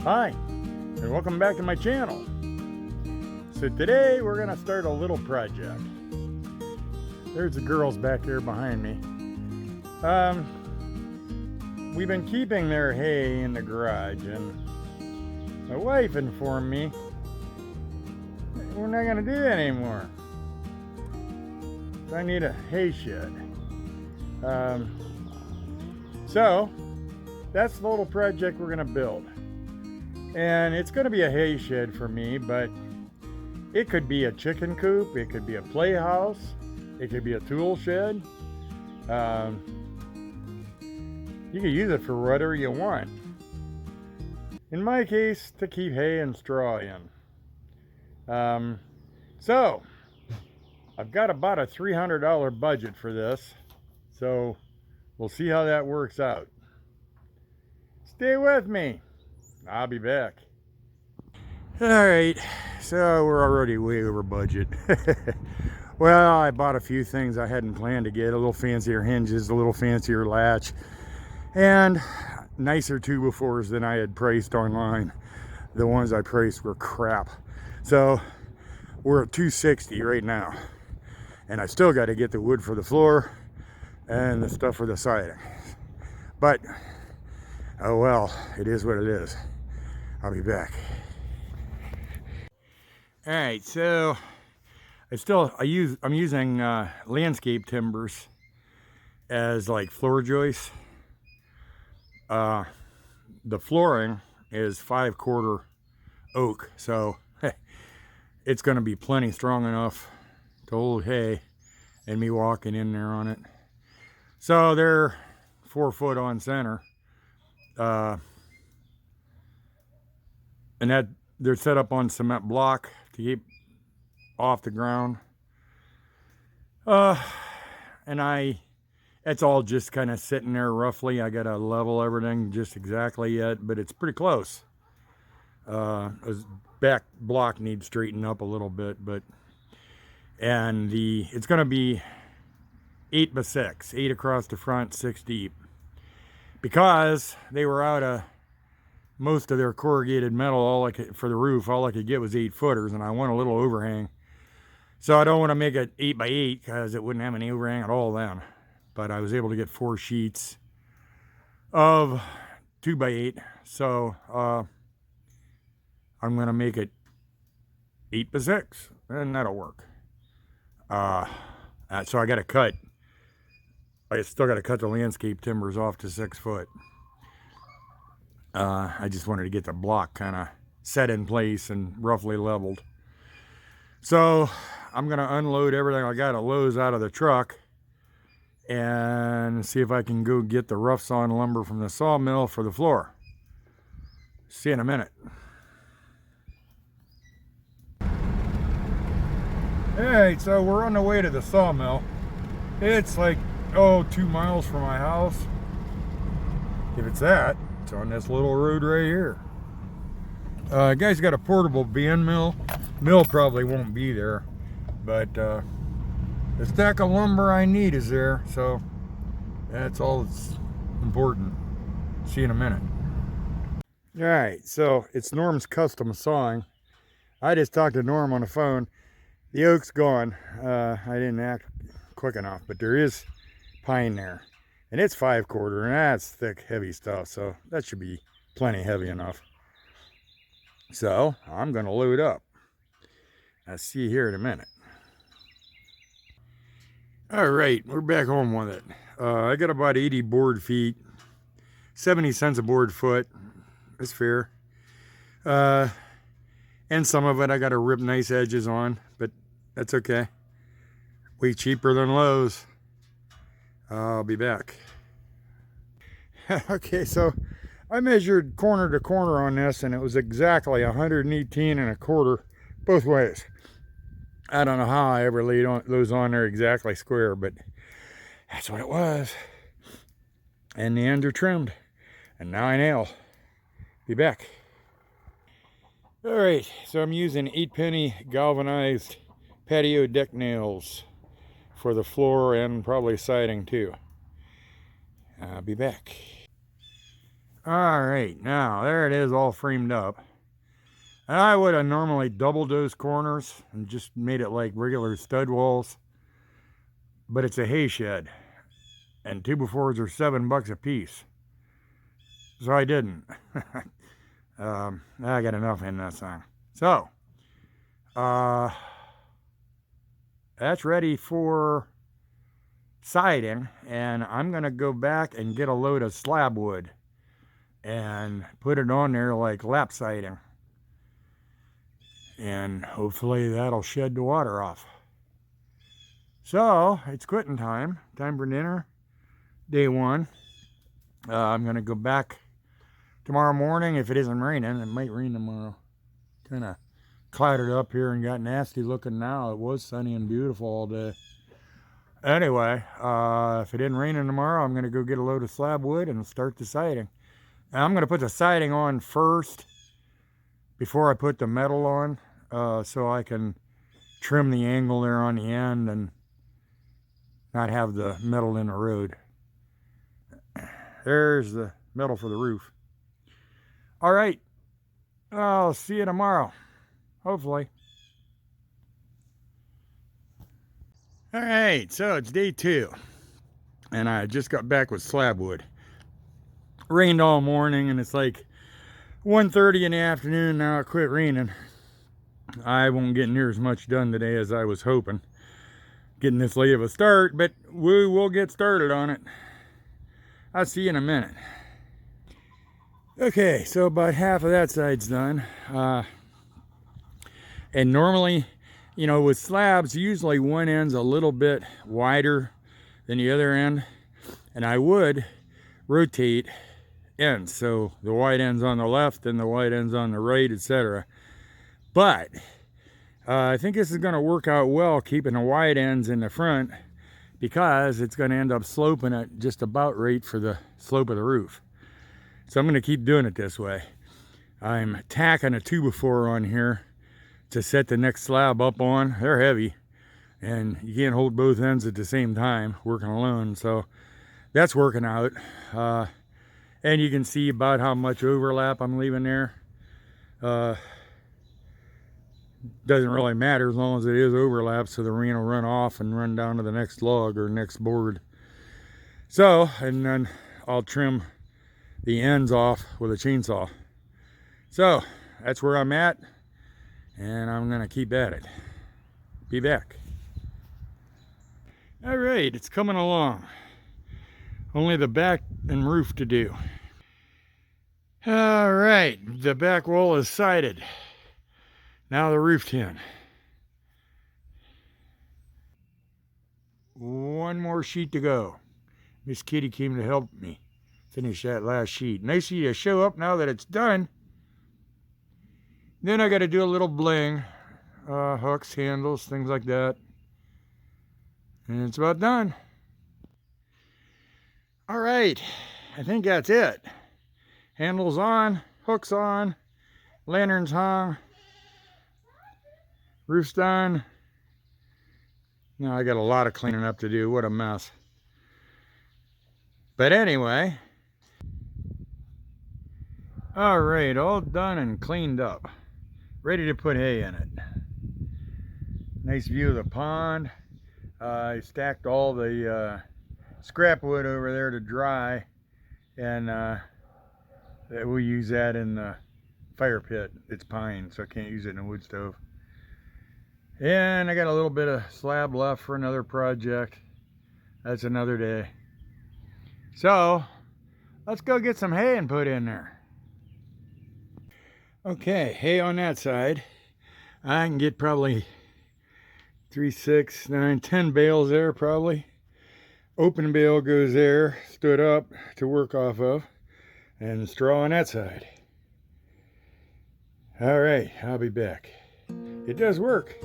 Hi, and welcome back to my channel. So today we're gonna start a little project. There's the girls back there behind me. We've been keeping their hay in the garage, and my wife informed me we're not gonna do that anymore. So I need a hay shed. So that's the little project we're gonna build. And it's going to be a hay shed for me, but it could be a chicken coop, it could be a playhouse, it could be a tool shed. You could use it for whatever you want. In my case, to keep hay and straw in. So, I've got about a $300 budget for this, so we'll see how that works out. Stay with me. I'll be back. Alright, so we're already way over budget. Well, I bought a few things I hadn't planned to get. A little fancier hinges, a little fancier latch, and nicer 2x4s than I had priced online. The ones I priced were crap. So we're at $260 right now. And I still got to get the wood for the floor and the stuff for the siding. But oh well, it is what it is. I'll be back. All right, so I'm using landscape timbers as like floor joists. The flooring is 5/4 oak, so it's going to be plenty strong enough to hold hay and me walking in there on it. So they're 4 foot on center. And that they're set up on cement block to keep off the ground. And it's all just kind of sitting there roughly. I gotta level everything just exactly yet, but it's pretty close. This back block needs straightened up a little bit, and it's gonna be 8x6, 8 across the front, 6 deep, because they were out of most of their corrugated metal. For the roof, all I could get was 8-footers, and I want a little overhang. So I don't want to make it 8x8 because it wouldn't have any overhang at all then. But I was able to get 4 sheets of 2x8. So I'm going to make it 8x6, and that'll work. So I still got to cut the landscape timbers off to 6 foot. I just wanted to get the block kind of set in place and roughly leveled. So I'm going to unload everything I got at Lowe's out of the truck and see if I can go get the rough sawn lumber from the sawmill for the floor. See you in a minute. Alright, so we're on the way to the sawmill. It's like, 2 miles from my house. If it's that. It's on this little road right here. Guy's got a portable band mill. Mill probably won't be there, but the stack of lumber I need is there, so that's all that's important. See you in a minute. Alright, so it's Norm's custom sawing. I just talked to Norm on the phone. The oak's gone. I didn't act quick enough, but there is pine there. And it's 5/4, and that's thick, heavy stuff, so that should be plenty heavy enough. So I'm going to load up. I'll see you here in a minute. All right, we're back home with it. I got about 80 board feet, 70 cents a board foot. That's fair. And some of it I got to rip nice edges on, but that's okay. Way cheaper than Lowe's. I'll be back. Okay, so I measured corner to corner on this, and it was exactly 118 1/4 both ways. I don't know how I ever laid those on there exactly square, but that's what it was. And the ends are trimmed, and now I nail. Be back. All right, so I'm using 8-penny galvanized patio deck nails for the floor and probably siding too. I'll be back. All right, now there it is all framed up. And I would have normally doubled those corners and just made it like regular stud walls. But it's a hay shed. And 2x4s are $7 a piece. So I didn't. I got enough in that thing. So, that's ready for siding. And I'm going to go back and get a load of slab wood and put it on there like lap siding. And hopefully that'll shed the water off. So, it's quitting time. Time for dinner. Day one. I'm going to go back tomorrow morning if it isn't raining. It might rain tomorrow. Kind of clouded up here and got nasty looking now. It was sunny and beautiful all day. Anyway, if it isn't raining tomorrow, I'm going to go get a load of slab wood and start the siding. And I'm going to put the siding on first before I put the metal on, so I can trim the angle there on the end and not have the metal in the road. There's the metal for the roof. All right, I'll see you tomorrow, hopefully. All right, so it's day 2, and I just got back with slab wood. Rained all morning, and it's like 1:30 in the afternoon now. It quit raining. I won't get near as much done today as I was hoping, getting this late of a start, but we will get started on it. I'll see you in a minute. Okay, so about half of that side's done. And normally, you know, with slabs, usually one end's a little bit wider than the other end. And I would rotate ends. So the wide end's on the left and the wide end's on the right, etc. But I think this is going to work out well, keeping the wide ends in the front, because it's going to end up sloping it just about right for the slope of the roof. So I'm going to keep doing it this way. I'm tacking a 2x4 on here to set the next slab up on. They're heavy, and you can't hold both ends at the same time working alone. So that's working out. And you can see about how much overlap I'm leaving there. Doesn't really matter as long as it is overlap, so the rain will run off and run down to the next log or next board. So, and then I'll trim the ends off with a chainsaw. So that's where I'm at, and I'm gonna keep at it. Be back. All right, it's coming along. Only the back and roof to do. All right, the back wall is sided. Now the roof tin. One more sheet to go. Miss Kitty came to help me finish that last sheet. Nice of you to show up now that it's done. Then I got to do a little bling. Hooks, handles, things like that. And it's about done. All right, I think that's it. Handles on, hooks on, lanterns hung. Roof's done. Now I got a lot of cleaning up to do. What a mess. But anyway. All right, all done and cleaned up. Ready to put hay in it. Nice view of the pond. I stacked all the scrap wood over there to dry. And we'll use that in the fire pit. It's pine, so I can't use it in a wood stove. And I got a little bit of slab left for another project. That's another day. So, let's go get some hay and put in there. Okay, hay on that side. I can get probably 3, 6, 9, 10 bales there probably. Open bale goes there, stood up to work off of. And straw on that side. All right, I'll be back. It does work.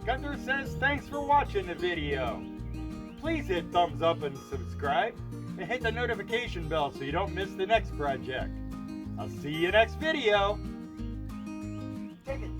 Gunther says thanks for watching the video. Please hit thumbs up and subscribe, and hit the notification bell so you don't miss the next project. I'll see you next video. Take it.